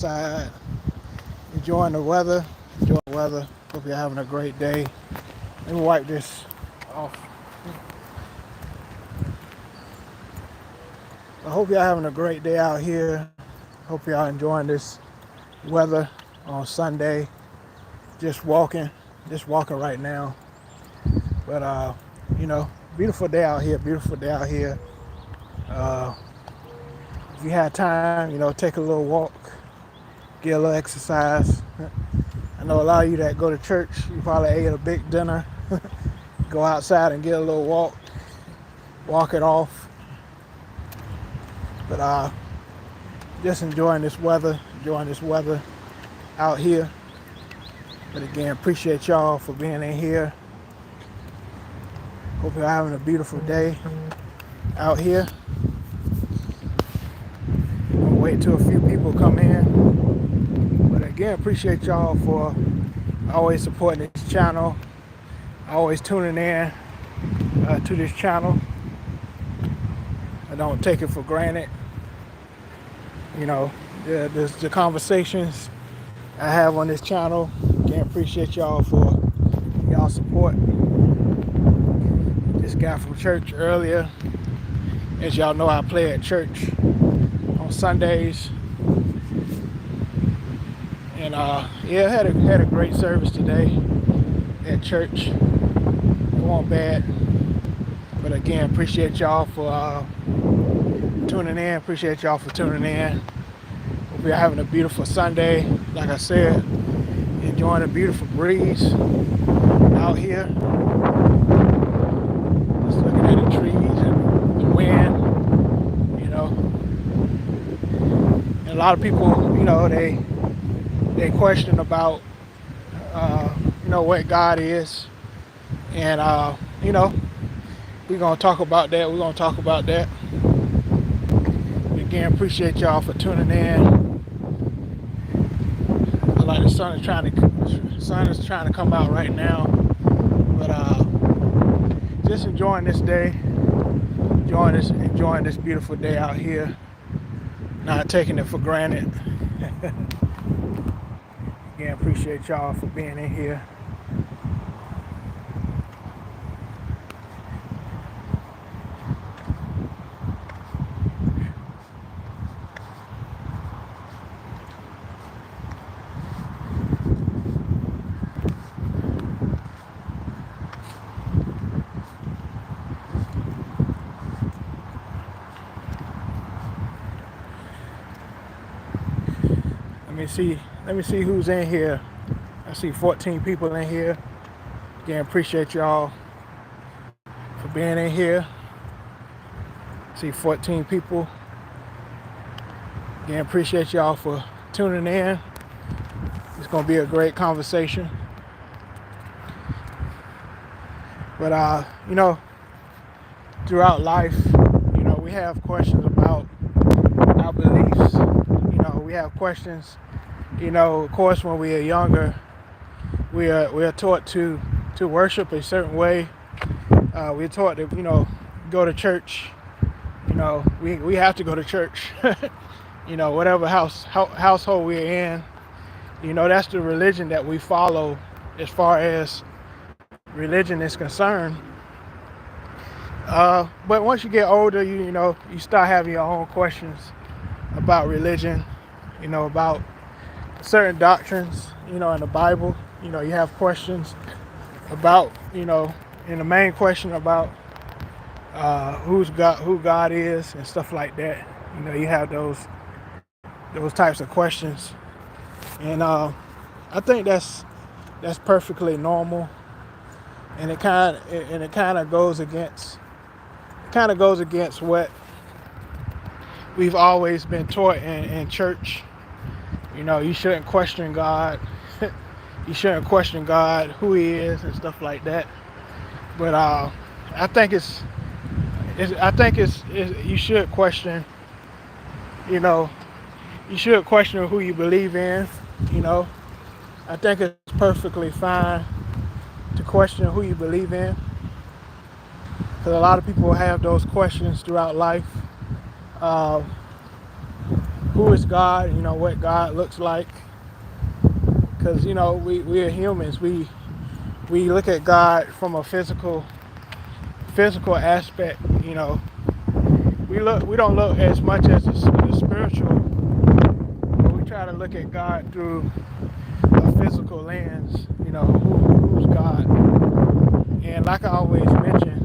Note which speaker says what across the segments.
Speaker 1: outside, enjoying the weather. Enjoying the weather. Hope you're having a great day. Let me wipe this off. I hope y'all having a great day out here. Hope y'all enjoying this weather on Sunday. Just walking, just walking right now. But you know, beautiful day out here. Beautiful day out here. Uh, if you had time, take a little walk, get a little exercise. I know a lot of you that go to church, you probably ate a big dinner. Go outside and get a little walk, walk it off. But just enjoying this weather out here. But again, appreciate y'all for being in here. Hope you're having a beautiful day out here. I'll wait till a few people come in. But again, appreciate y'all for always supporting this channel, always tuning in to this channel. I don't take it for granted. The conversations I have on this channel. Again, appreciate y'all for y'all support. Just got from church earlier. As y'all know, I play at church on Sundays. And had a great service today at church. It wasn't bad. But again, appreciate y'all for tuning in. Appreciate y'all for tuning in. Hope you're having a beautiful Sunday. Like I said, enjoying a beautiful breeze out here. Just looking at the trees and the wind, And a lot of people, they question about, what God is. And, we're going to talk about that. Again, appreciate y'all for tuning in. I like the sun is trying to come out right now. But just enjoying this day. Enjoying this beautiful day out here. Not taking it for granted. Again, appreciate y'all for being in here. Let me see who's in here. I see 14 people in here. Again, appreciate y'all for being in here. I see 14 people. Again, appreciate y'all for tuning in. It's gonna be a great conversation. But throughout life, we have questions about our beliefs. We have questions. Of course, when we are younger, we are taught to worship a certain way. We're taught to go to church. We have to go to church. Whatever household we're in. That's the religion that we follow as far as religion is concerned. But once you get older, you start having your own questions about religion. About certain doctrines, in the Bible. You have questions about, and the main question about who God is and stuff like that. You have those types of questions, and I think that's perfectly normal, and it kind of goes against what we've always been taught in church. You shouldn't question God. You shouldn't question God, who He is, and stuff like that. But I think you should question. You should question who you believe in. I think it's perfectly fine to question who you believe in, because a lot of people have those questions throughout life. who is God, what God looks like. Because, we are humans. We look at God from a physical aspect. We don't look as much as the spiritual, but we try to look at God through a physical lens. Who's God? And like I always mention,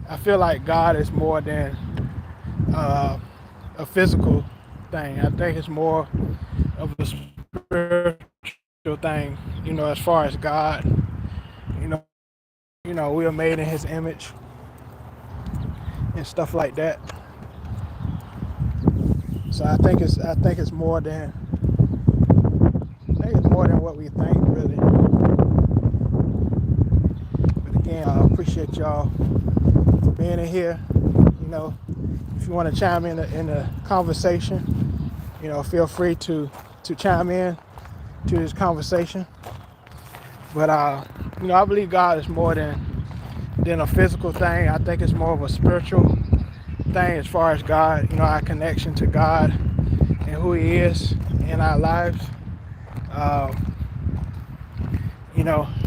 Speaker 1: I feel like God is more than a physical thing. I think it's more of a spiritual thing. As far as God, you know, we are made in His image and stuff like that. So I think it's more than what we think, really. But again, I appreciate y'all for being in here. If you want to chime in the conversation, feel free to chime in to this conversation. But I believe God is more than a physical thing. I think it's more of a spiritual thing as far as God, our connection to God and who He is in our lives.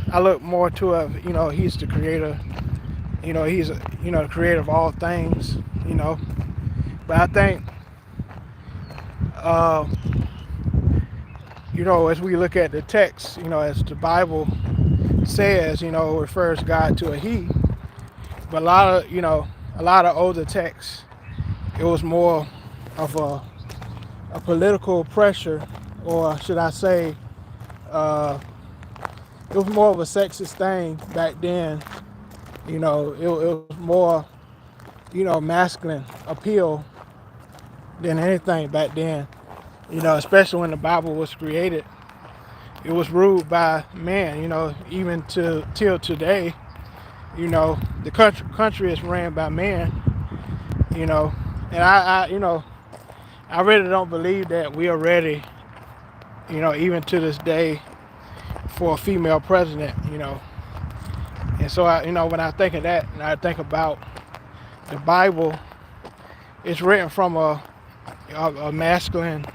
Speaker 1: I look more to He's the creator. He's the creator of all things. But I think as we look at the text, as the Bible says, refers God to a He. But a lot of older texts, it was more of a political pressure, or should I say, it was more of a sexist thing back then. It was more, masculine appeal than anything back then. Especially when the Bible was created, it was ruled by man. Even till today, the country is ran by man. And I really don't believe that we are ready. Even to this day, for a female president. And so when I think of that, and I think about the Bible, it's written from a masculine,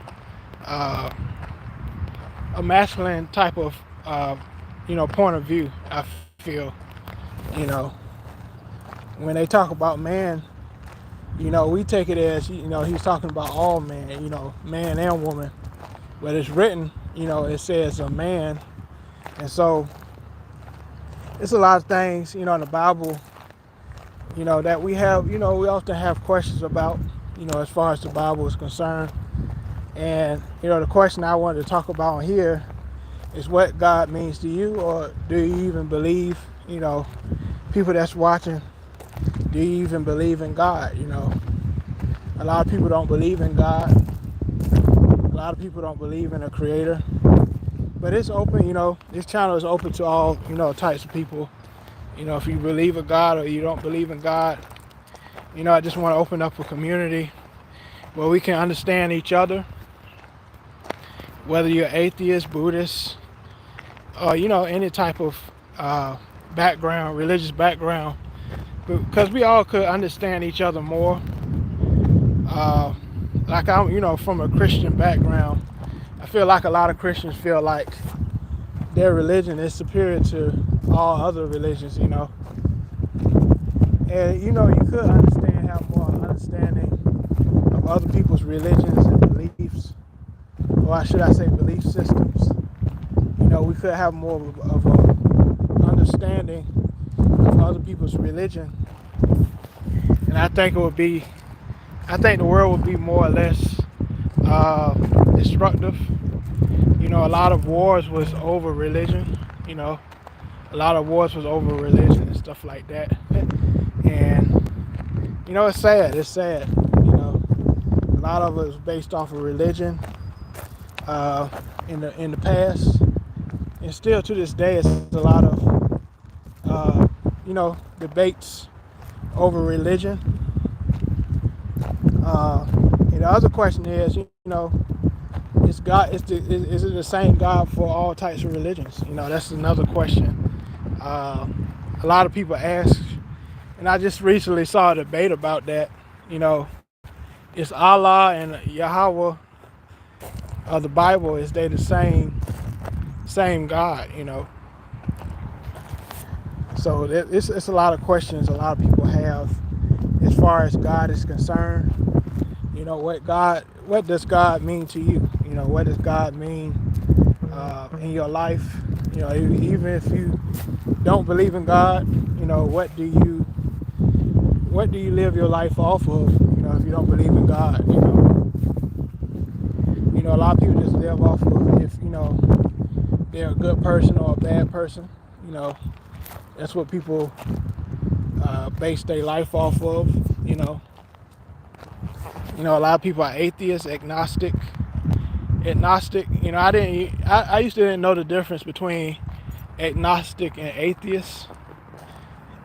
Speaker 1: type of point of view. I feel, when they talk about man, we take it as he's talking about all men, man and woman. But it's written, it says a man, and so it's a lot of things, in the Bible, that we have, we often have questions about, as far as the Bible is concerned. And, the question I wanted to talk about here is what God means to you, or do you even believe, people that's watching, do you even believe in God? A lot of people don't believe in God. A lot of people don't believe in a creator. But it's open, this channel is open to all, types of people. If you believe in God or you don't believe in God, I just want to open up a community where we can understand each other. Whether you're atheist, Buddhist, or, any type of background, religious background. Because we all could understand each other more. Like I'm, from a Christian background, I feel like a lot of Christians feel like their religion is superior to all other religions, And, you could have more understanding of other people's religions and beliefs, or should I say belief systems. We could have more of a understanding of other people's religion. And I think the world would be more or less destructive. A lot of wars was over religion. A lot of wars was over religion and stuff like that. And it's sad. It's sad. A lot of it was based off of religion in the past, and still to this day, it's a lot of debates over religion. And the other question is, is it the same God for all types of religions? That's another question. A lot of people ask, and I just recently saw a debate about that. Is Allah and Yahweh of the Bible, is they the same God, you know? So it's a lot of questions a lot of people have as far as God is concerned. You know, what does God mean to you? You know, what does God mean in your life? You know, even if you don't believe in God, you know, what do you live your life off of? You know, if you don't believe in God, you know, a lot of people just live off of if they're a good person or a bad person. You know, that's what people base their life off of. You know, a lot of people are atheists, agnostic. Agnostic, you know, I used to didn't know the difference between agnostic and atheist.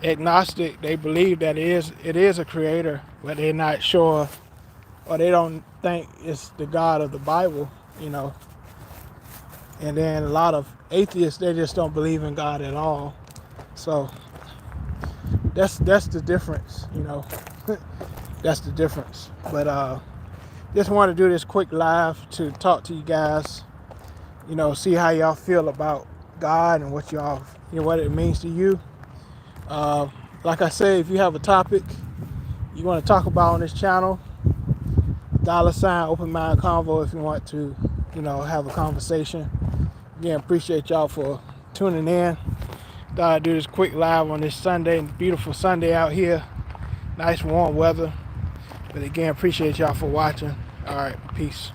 Speaker 1: Agnostic, they believe that it is a creator, but they're not sure, or they don't think it's the God of the Bible, you know. And then a lot of atheists, they just don't believe in God at all. So that's the difference, you know. That's the difference. But just want to do this quick live to talk to you guys, you know, see how y'all feel about God and what what it means to you. Like I say, if you have a topic you want to talk about on this channel, $ Open Mind Convo if you want to, you know, have a conversation. Again, appreciate y'all for tuning in. Thought I'd do this quick live on this Sunday, beautiful Sunday out here. Nice warm weather. But again, appreciate y'all for watching. All right, peace.